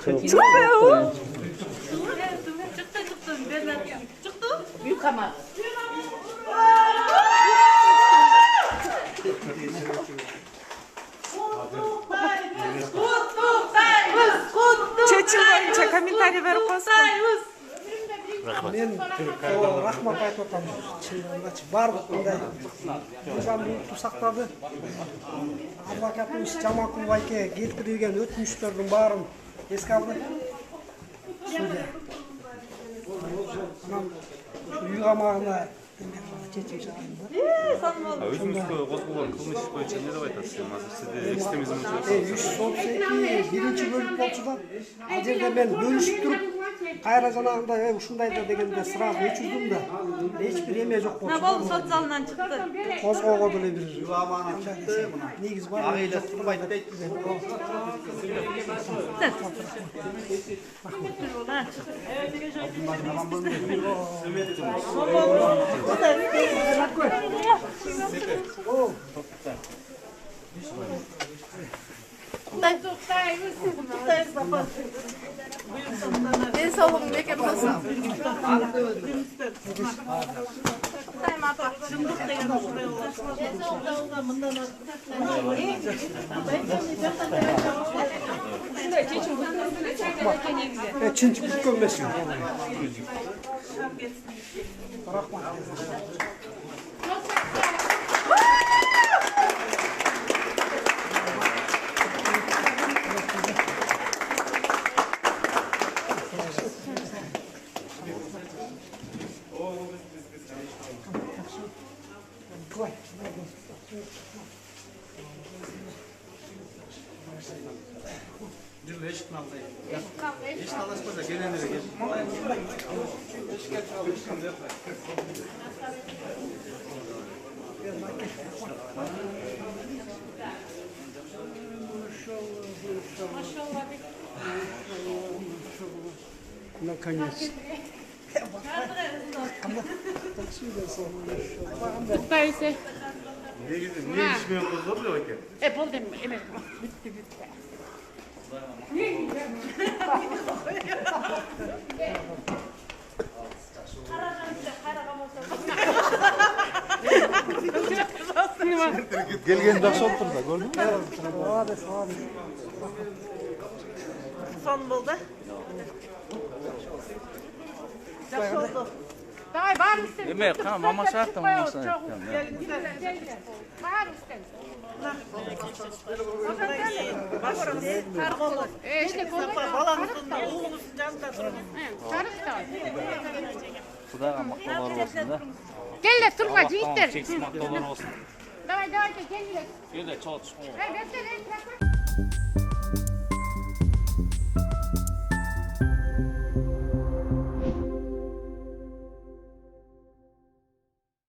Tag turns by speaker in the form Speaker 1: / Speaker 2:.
Speaker 1: Çıkmıyor.
Speaker 2: Çıktı. Büyük ama.
Speaker 1: Çeçil boyunca kommentariy berip qo'ysin.
Speaker 3: Men rahmat aytib o'taman. Chindan barbir bunday nizomni saqladi. Advokatimiz Jamakul aka keltirilgan o'tmishlarning barini esga oldi. Sudya. Uy qamag'ina chechim chiqardi.
Speaker 4: Өзіңізге қосылған қылмыс іс бойынша не деп айтасыз? Қазір сізде экстремизм учуру.
Speaker 3: 132 birinchi bölüm болчу да. Ал жерде мен бөлүшүп туруп, кайра жанагындай ушундай да дегенде сразу өчүздүм да. Эч бир эме жок болчу.
Speaker 2: Ne oldu sot залынан çıktı.
Speaker 3: Козгоого деле бир негиз бар.
Speaker 5: Агыйда турбайт дейт.
Speaker 2: Ben sağlığım beken olsam.
Speaker 3: Чынчы бүткөнбесин. Рахмат.
Speaker 5: Жүргө эшиктин алдында. Эшикти алышпаса келендире кел.
Speaker 3: Наконец.
Speaker 6: Tuttaysa.
Speaker 4: Негизи эмне иш менен козгоду деп экен?
Speaker 6: Болду эме. Бүтү.
Speaker 4: Келген жакшы болуп турду, көрдүңбү?
Speaker 2: Son buldu. Yaxşı oldu.
Speaker 6: Давай бар üstten.
Speaker 7: Эме, кана мама шартта мамасы.
Speaker 6: Бар üstten.
Speaker 2: Balanızın da oğlunuzun yanında durun.
Speaker 6: Sarıkta.
Speaker 7: Кудайга мактоолор болсун да.
Speaker 6: Gel de turma жигиттер.
Speaker 7: Чексиз мактоолор болсун.
Speaker 6: Давай, gel.
Speaker 7: Кел да чогулуш.
Speaker 6: Ey, bekle.